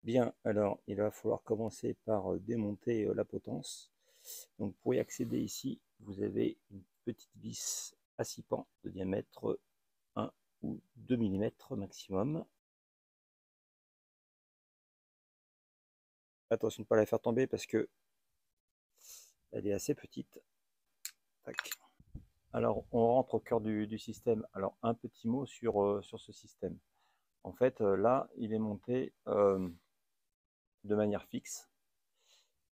Bien, alors il va falloir commencer par démonter la potence. Donc pour y accéder ici, vous avez une petite vis à 6 pans de diamètre 1 ou 2 mm maximum. Attention de ne pas la faire tomber parce que elle est assez petite. Tac. Alors on rentre au cœur du système. Alors un petit mot sur ce système. En fait là il est monté de manière fixe,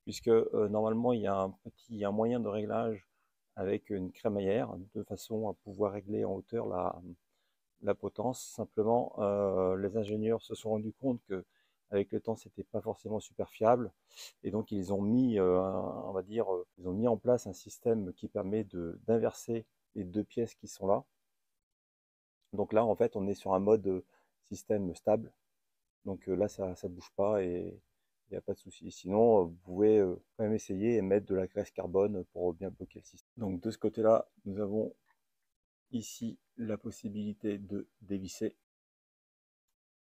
puisque normalement il y a un moyen de réglage avec une crémaillère de façon à pouvoir régler en hauteur la potence. Simplement, les ingénieurs se sont rendus compte que avec le temps, c'était pas forcément super fiable, et donc ils ont mis, on va dire, ils ont mis en place un système qui permet d'inverser les deux pièces qui sont là. Donc là, en fait, on est sur un mode système stable. Donc là, ça bouge pas et il n'y a pas de souci. Sinon, vous pouvez quand même essayer et mettre de la graisse carbone pour bien bloquer le système. Donc de ce côté-là, nous avons ici la possibilité de dévisser.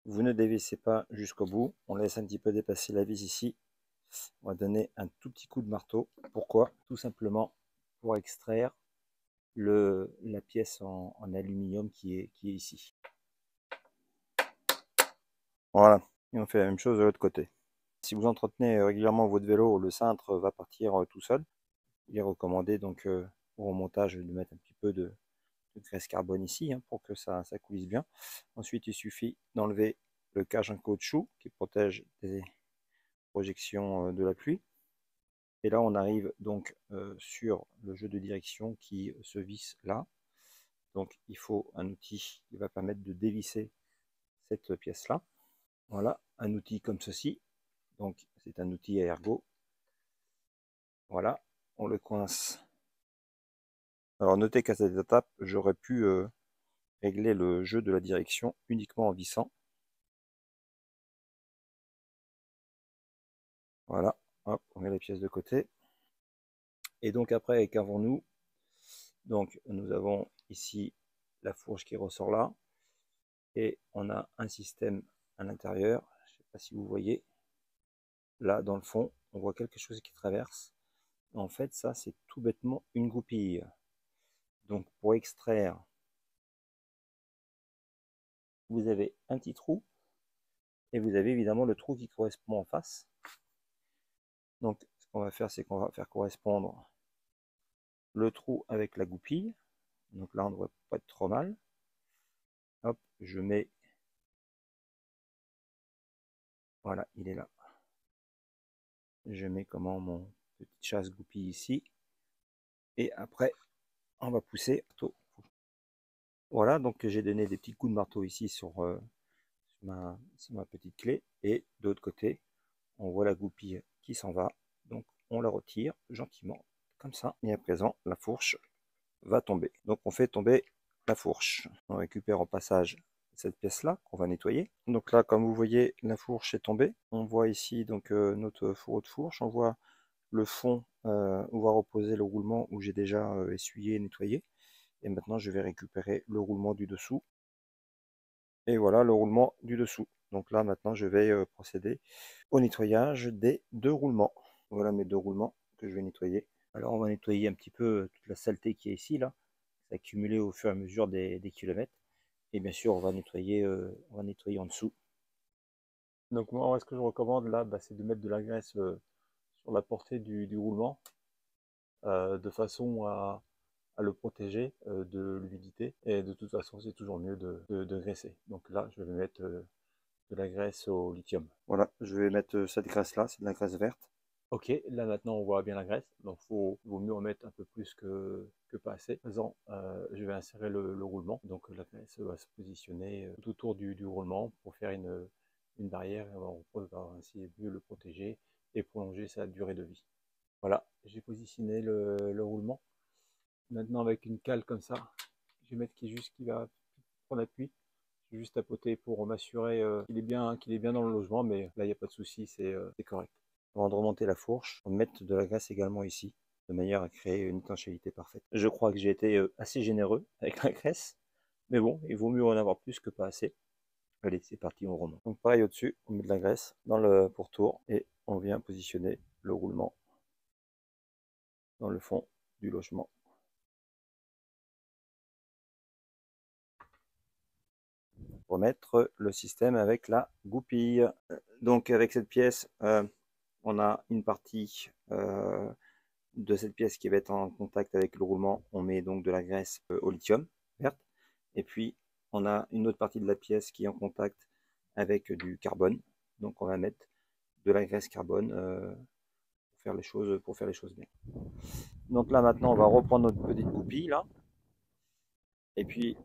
Vous ne dévissez pas jusqu'au bout, on laisse un petit peu dépasser la vis ici. On va donner un tout petit coup de marteau. Pourquoi? Tout simplement pour extraire la pièce en aluminium qui est ici. Voilà, et on fait la même chose de l'autre côté. Si vous entretenez régulièrement votre vélo, le cintre va partir tout seul. Il est recommandé donc au remontage de mettre un petit peu de graisse carbone ici pour que ça coulisse bien. Ensuite, il suffit d'enlever le cage en caoutchouc qui protège des projections de la pluie. Et là, on arrive donc sur le jeu de direction qui se visse là. Donc, il faut un outil qui va permettre de dévisser cette pièce-là. Voilà, un outil comme ceci. Donc, c'est un outil à ergot. Voilà, on le coince. Alors, notez qu'à cette étape, j'aurais pu régler le jeu de la direction uniquement en vissant. Voilà, hop, on met les pièces de côté. Et donc après, qu'avons-nous? Donc nous avons ici la fourche qui ressort là. Et on a un système à l'intérieur. Je ne sais pas si vous voyez. Là, dans le fond, on voit quelque chose qui traverse. En fait, ça, c'est tout bêtement une goupille. Donc pour extraire, vous avez un petit trou. Et vous avez évidemment le trou qui correspond en face. Donc ce qu'on va faire, c'est qu'on va faire correspondre le trou avec la goupille. Donc là, on ne devrait pas être trop mal. Hop, je mets... Voilà, il est là. Je mets comment mon petit chasse goupille ici. Et après, on va pousser. Voilà, donc j'ai donné des petits coups de marteau ici sur ma petite clé. Et de l'autre côté, on voit la goupille qui s'en va. Donc on la retire gentiment, comme ça. Et à présent, la fourche va tomber. Donc on fait tomber la fourche. On récupère au passage cette pièce-là qu'on va nettoyer. Donc là, comme vous voyez, la fourche est tombée. On voit ici donc notre fourreau de fourche. On voit le fond où va reposer le roulement où j'ai déjà essuyé et nettoyé. Et maintenant, je vais récupérer le roulement du dessous. Et voilà le roulement du dessous. Donc là, maintenant, je vais procéder au nettoyage des deux roulements. Voilà mes deux roulements que je vais nettoyer. Alors, on va nettoyer un petit peu toute la saleté qui est ici, là. C'est accumulé au fur et à mesure des kilomètres. Et bien sûr, on va nettoyer en dessous. Donc moi, ce que je recommande là, c'est de mettre de la graisse sur la portée du roulement, de façon à le protéger de l'humidité. Et de toute façon, c'est toujours mieux de graisser. Donc là, je vais mettre de la graisse au lithium. Voilà, je vais mettre cette graisse-là, c'est de la graisse verte. Ok, là maintenant on voit bien la graisse, donc vaut mieux en mettre un peu plus que pas assez. Je vais insérer le roulement, donc la graisse va se positionner tout autour du roulement pour faire une barrière, et on va ainsi mieux le protéger et prolonger sa durée de vie. Voilà, j'ai positionné le roulement. Maintenant avec une cale comme ça, je vais mettre qui va prendre appui. Je vais juste tapoter pour m'assurer qu'il est bien dans le logement, mais là il n'y a pas de souci, c'est correct. Avant de remonter la fourche, on va mettre de la graisse également ici, de manière à créer une étanchéité parfaite. Je crois que j'ai été assez généreux avec la graisse, mais bon, il vaut mieux en avoir plus que pas assez. Allez, c'est parti, on remonte. Donc pareil au-dessus, on met de la graisse dans le pourtour et on vient positionner le roulement dans le fond du logement. Remettre le système avec la goupille. Donc avec cette pièce, on a une partie de cette pièce qui va être en contact avec le roulement. On met donc de la graisse au lithium verte. Et puis on a une autre partie de la pièce qui est en contact avec du carbone. Donc on va mettre de la graisse carbone pour faire les choses bien. Donc là maintenant on va reprendre notre petite goupille là. Et puis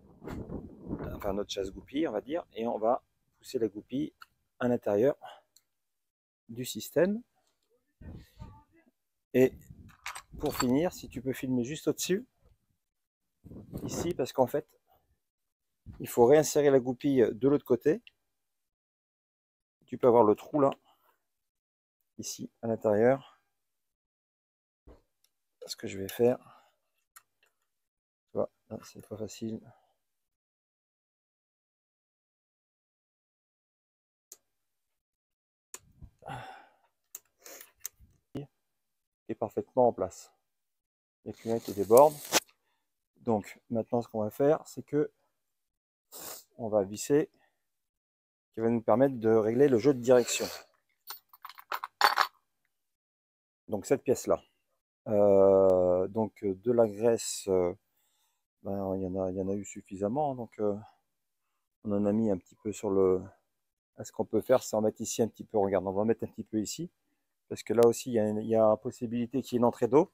enfin notre chasse goupille on va dire, et on va pousser la goupille à l'intérieur du système. Et pour finir, si tu peux filmer juste au-dessus, ici, parce qu'en fait, il faut réinsérer la goupille de l'autre côté. Tu peux avoir le trou là, ici, à l'intérieur. Ce que je vais faire, tu vois, c'est pas facile. Est parfaitement en place. Il n'y a plus rien qui déborde. Donc maintenant ce qu'on va faire, c'est que on va visser, qui va nous permettre de régler le jeu de direction. Donc cette pièce là. Donc de la graisse, ben, il y en a eu suffisamment. Donc on en a mis un petit peu sur le. Ce qu'on peut faire, c'est en mettre ici un petit peu. Regarde, on va mettre un petit peu ici. Parce que là aussi, il y a la possibilité qu'il y ait une entrée d'eau.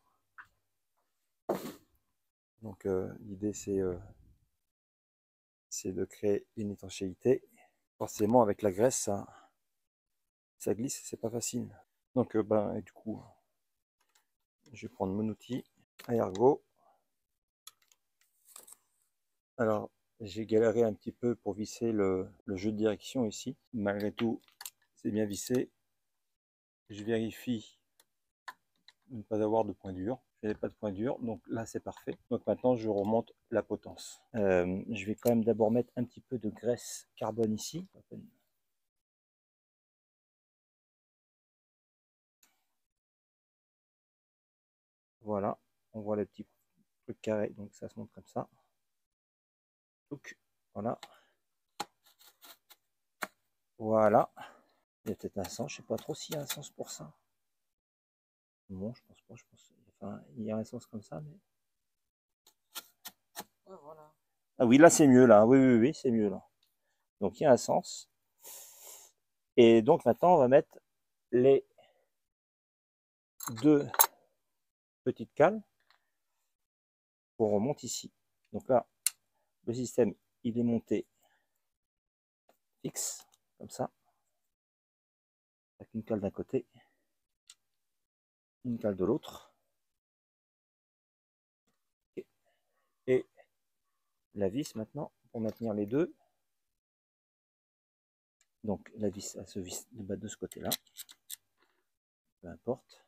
Donc l'idée, c'est de créer une étanchéité. Forcément, avec la graisse, ça glisse, c'est pas facile. Donc ben, du coup, je vais prendre mon outil à ergot. Alors, j'ai galéré un petit peu pour visser le jeu de direction ici. Malgré tout, c'est bien vissé. Je vérifie de ne pas avoir de point dur. Je n'avais pas de point dur, donc là c'est parfait. Donc maintenant je remonte la potence. Je vais quand même d'abord mettre un petit peu de graisse carbone ici. Voilà, on voit les petits trucs carrés, donc ça se montre comme ça. Donc voilà. Voilà. Il y a peut-être un sens, je sais pas trop s'il y a un sens pour ça. Bon, je pense pas, enfin, il y a un sens comme ça, mais. Ouais, voilà. Ah oui, là c'est mieux là. Oui, c'est mieux là. Donc il y a un sens. Et donc maintenant on va mettre les deux petites cales qu'on remonte ici. Donc là, le système il est monté fixe, comme ça, avec une cale d'un côté, une cale de l'autre, et la vis maintenant pour maintenir les deux. Donc la vis, elle se visse de ce côté-là, peu importe.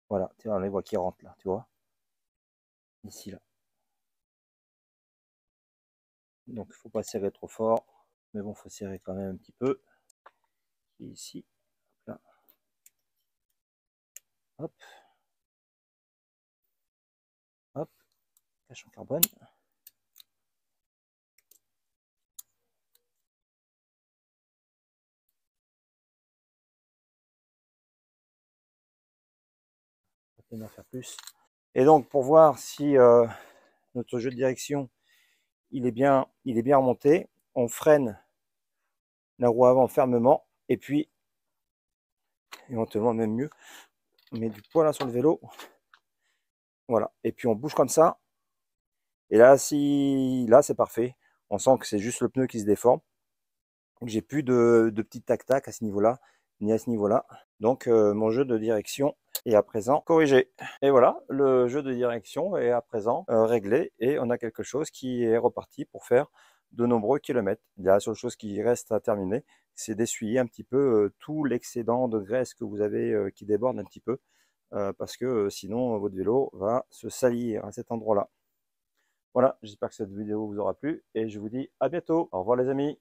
Voilà, tu vois, on les voit qui rentrent là, tu vois, ici là. Donc il ne faut pas serrer trop fort, mais bon, il faut serrer quand même un petit peu. Et ici, là, hop, hop, cache en carbone. On va faire plus. Et donc pour voir si notre jeu de direction il est bien remonté, on freine la roue avant fermement, et puis éventuellement même mieux, on met du poids là sur le vélo, voilà, et puis on bouge comme ça, et là là c'est parfait, on sent que c'est juste le pneu qui se déforme, donc j'ai plus de petits tac-tac à ce niveau là, ni à ce niveau là, donc mon jeu de direction est à présent corrigé. Et voilà, le jeu de direction est à présent réglé, et on a quelque chose qui est reparti pour faire de nombreux kilomètres. La seule chose qui reste à terminer, c'est d'essuyer un petit peu tout l'excédent de graisse que vous avez qui déborde un petit peu, parce que sinon votre vélo va se salir à cet endroit-là. Voilà, j'espère que cette vidéo vous aura plu et je vous dis à bientôt. Au revoir les amis.